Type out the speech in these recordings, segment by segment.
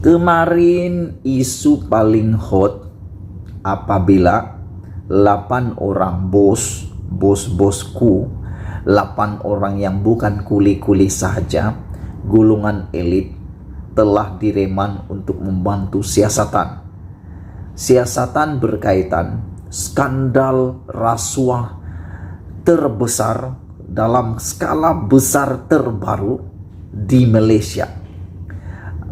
Kemarin isu paling hot apabila 8 orang bosku, 8 orang yang bukan kuli-kuli saja, golongan elit telah direman untuk membantu siasatan. Siasatan berkaitan skandal rasuah terbesar dalam skala besar terbaru di Malaysia.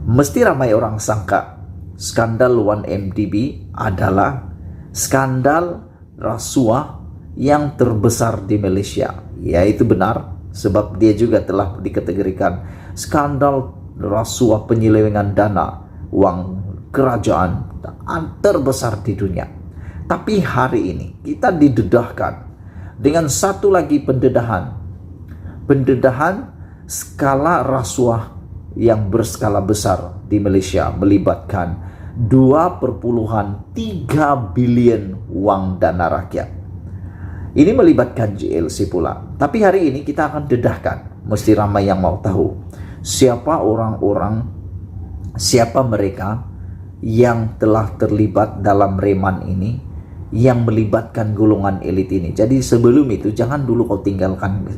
Mesti ramai orang sangka skandal 1MDB adalah skandal rasuah yang terbesar di Malaysia. Ya, itu benar, sebab dia juga telah dikategorikan skandal rasuah penyelewengan dana uang kerajaan terbesar di dunia. Tapi hari ini kita didedahkan dengan satu lagi pendedahan skala rasuah yang berskala besar di Malaysia, melibatkan 2,3 bilion uang dana rakyat. Ini melibatkan JLC pula. Tapi hari ini kita akan dedahkan, mesti ramai yang mau tahu siapa mereka yang telah terlibat dalam reman ini, yang melibatkan golongan elit ini. Jadi sebelum itu jangan dulu kau tinggalkan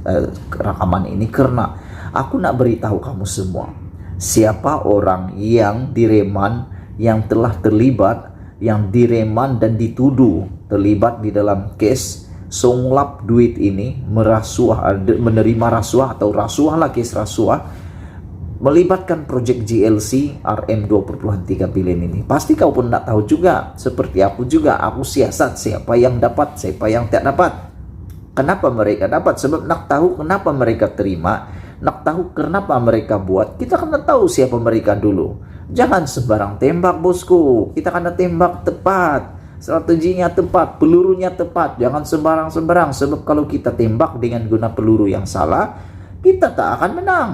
rekaman ini, karena aku nak beritahu kamu semua siapa orang yang direman, yang telah terlibat, yang direman dan dituduh terlibat di dalam kes songlap duit ini, menerima rasuah atau rasuah lah, kes rasuah melibatkan proyek JLC RM 2,3 bilion ini. Pasti kau pun tak tahu juga, seperti aku juga, aku siasat siapa yang dapat, siapa yang tidak dapat. Kenapa mereka dapat? Sebab nak tahu kenapa mereka terima, nak tahu kenapa mereka buat, kita kena tahu siapa mereka dulu. Jangan sembarang tembak bosku, kita kena tembak tepat, strateginya tepat, pelurunya tepat. Jangan sembarang-sembarang, sebab kalau kita tembak dengan guna peluru yang salah, kita tak akan menang.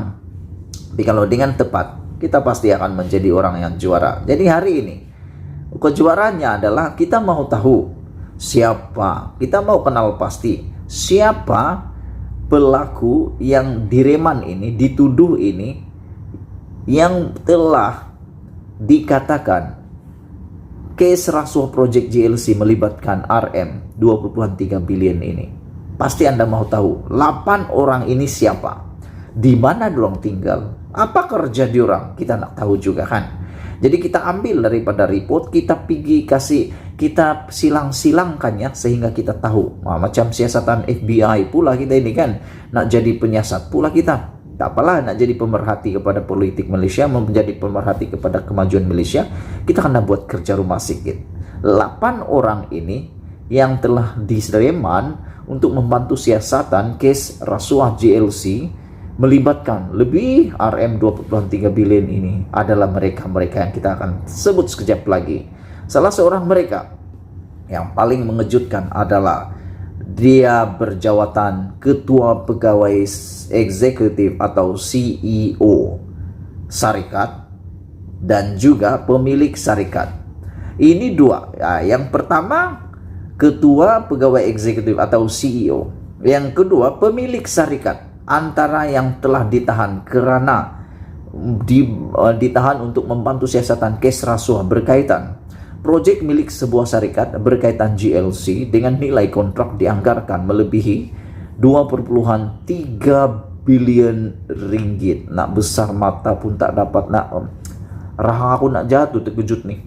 Tapi kalau dengan tepat, kita pasti akan menjadi orang yang juara. Jadi hari ini kejuaraannya adalah kita mau tahu siapa, kita mau kenal pasti siapa pelaku yang direman ini, dituduh ini, yang telah dikatakan case rasuah project JLC melibatkan RM 2,3 bilion ini. Pasti Anda mau tahu 8 orang ini siapa, di mana dorang tinggal, apa kerja diorang, kita nak tahu juga kan. Jadi kita ambil daripada report, kita kita silang-silangkannya sehingga kita tahu. Macam siasatan FBI pula kita ini kan, nak jadi penyiasat pula kita. Tak apalah nak jadi pemerhati kepada politik Malaysia, menjadi pemerhati kepada kemajuan Malaysia, kita kena buat kerja rumah sikit. 8 orang ini yang telah direman untuk membantu siasatan kes rasuah JLC melibatkan lebih RM 2,3 bilion ini adalah mereka-mereka yang kita akan sebut sekejap lagi. Salah seorang mereka yang paling mengejutkan adalah dia berjawatan Ketua Pegawai Eksekutif atau CEO Syarikat dan juga pemilik syarikat. Ini dua. Yang pertama Ketua Pegawai Eksekutif atau CEO. Yang kedua pemilik syarikat. Antara yang telah ditahan karena ditahan untuk membantu siasatan kes rasuah berkaitan proyek milik sebuah syarikat berkaitan JLC dengan nilai kontrak dianggarkan melebihi 2,3 bilion ringgit. Nak besar mata pun tak dapat, nak rahang aku nak jatuh, terkejut nih.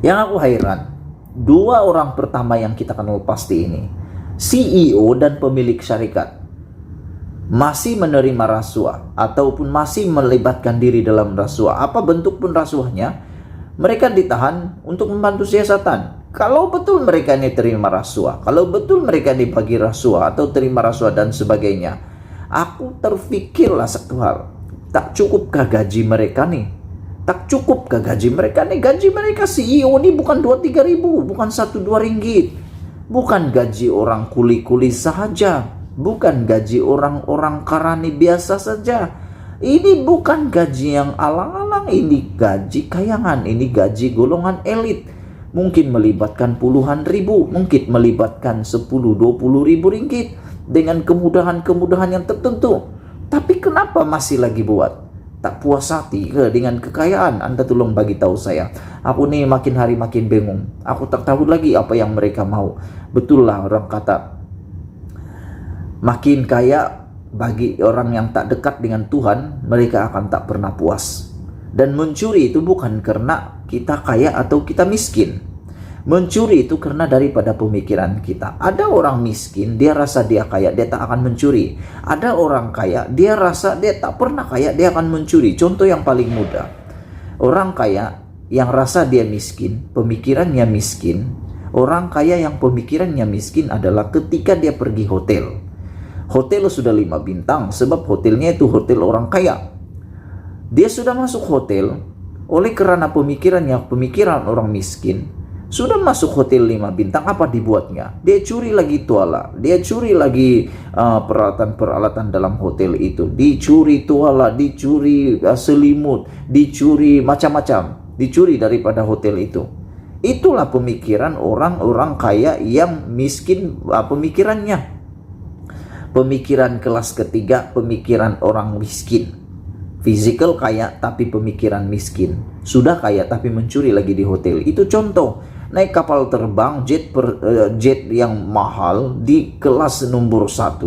Yang aku heran, 2 orang pertama yang kita kenal pasti ini, CEO dan pemilik syarikat, masih menerima rasuah ataupun masih melibatkan diri dalam rasuah. Apa bentuk pun rasuahnya, mereka ditahan untuk membantu siasatan. Kalau betul mereka ini terima rasuah, kalau betul mereka dibagi rasuah atau terima rasuah dan sebagainya, aku terfikirlah satu hal, tak cukupkah gaji mereka nih? Tak cukupkah gaji mereka nih? Gaji mereka CEO ini bukan 2-3 ribu, bukan 1-2 ringgit, bukan gaji orang kuli-kuli sahaja, bukan gaji orang-orang karani biasa saja. Ini bukan gaji yang alang-alang, ini gaji kayangan, ini gaji golongan elit. Mungkin melibatkan puluhan ribu, mungkin melibatkan 10-20 ribu ringgit dengan kemudahan-kemudahan yang tertentu. Tapi kenapa masih lagi buat? tak puas hati ke dengan kekayaan? Anda tolong bagi tahu saya. Aku nih makin hari makin bingung. Aku tak tahu lagi apa yang mereka mau. Betul lah orang kata, makin kaya bagi orang yang tak dekat dengan Tuhan, mereka akan tak pernah puas. Dan mencuri itu bukan karena kita kaya atau kita miskin. Mencuri itu karena daripada pemikiran kita. Ada orang miskin, dia rasa dia kaya, dia tak akan mencuri. Ada orang kaya, dia rasa dia tak pernah kaya, dia akan mencuri. Contoh yang paling mudah. Orang kaya yang rasa dia miskin, pemikirannya miskin. Orang kaya yang pemikirannya miskin adalah ketika dia pergi hotel. Hotel sudah 5 bintang, sebab hotelnya itu hotel orang kaya. Dia sudah masuk hotel, oleh karena pemikiran orang miskin, sudah masuk hotel 5 bintang, apa dibuatnya? Dia curi lagi tuala, dia curi lagi peralatan-peralatan dalam hotel itu. Dicuri tuala, dicuri selimut, dicuri macam-macam, dicuri daripada hotel itu. Itulah pemikiran orang-orang kaya yang miskin, pemikirannya. Pemikiran kelas ketiga, pemikiran orang miskin. Physical kaya tapi pemikiran miskin. Sudah kaya tapi mencuri lagi di hotel. Itu contoh. Naik kapal terbang jet yang mahal di kelas nomor 1,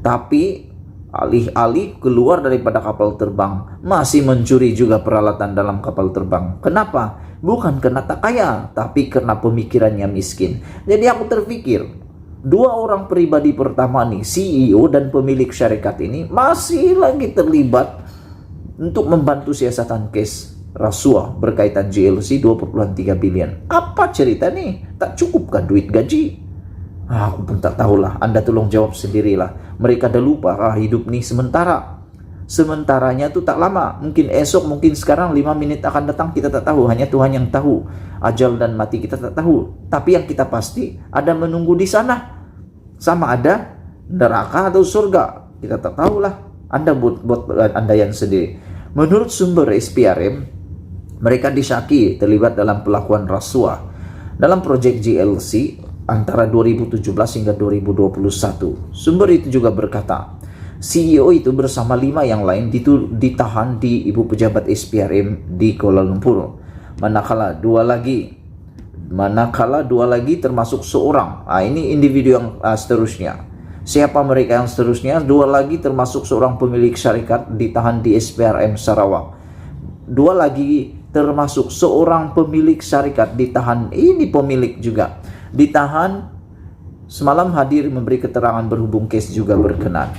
tapi alih-alih keluar daripada kapal terbang masih mencuri juga peralatan dalam kapal terbang. Kenapa? Bukan karena tak kaya, tapi karena pemikirannya miskin. Jadi aku terpikir, dua orang pribadi pertama nih, CEO dan pemilik syarikat ini masih lagi terlibat untuk membantu siasatan case rasuah berkaitan GLC 2,3 bilion. Apa cerita nih? Tak cukupkah duit gaji? Aku pun tak tahulah. Anda tolong jawab sendirilah. Mereka dah lupa hidup nih sementara. Sementaranya tuh tak lama. Mungkin esok, mungkin sekarang 5 menit akan datang, kita tak tahu. Hanya Tuhan yang tahu. Ajal dan mati kita tak tahu. Tapi yang kita pasti ada menunggu di sana. Sama ada neraka atau surga. Kita tak tahulah. Anda buat andaian sendiri. Menurut sumber SPRM, mereka disyaki terlibat dalam pelakuan rasuah dalam proyek GLC antara 2017 hingga 2021. Sumber itu juga berkata, CEO itu bersama 5 yang lain ditahan di Ibu Pejabat SPRM di Kuala Lumpur. Manakala dua lagi termasuk seorang. Ini individu yang seterusnya. Siapa mereka yang seterusnya? 2 lagi termasuk seorang pemilik syarikat ditahan di SPRM Sarawak. 2 lagi termasuk seorang pemilik syarikat ditahan, ini pemilik juga ditahan, semalam hadir memberi keterangan berhubung case juga berkenan.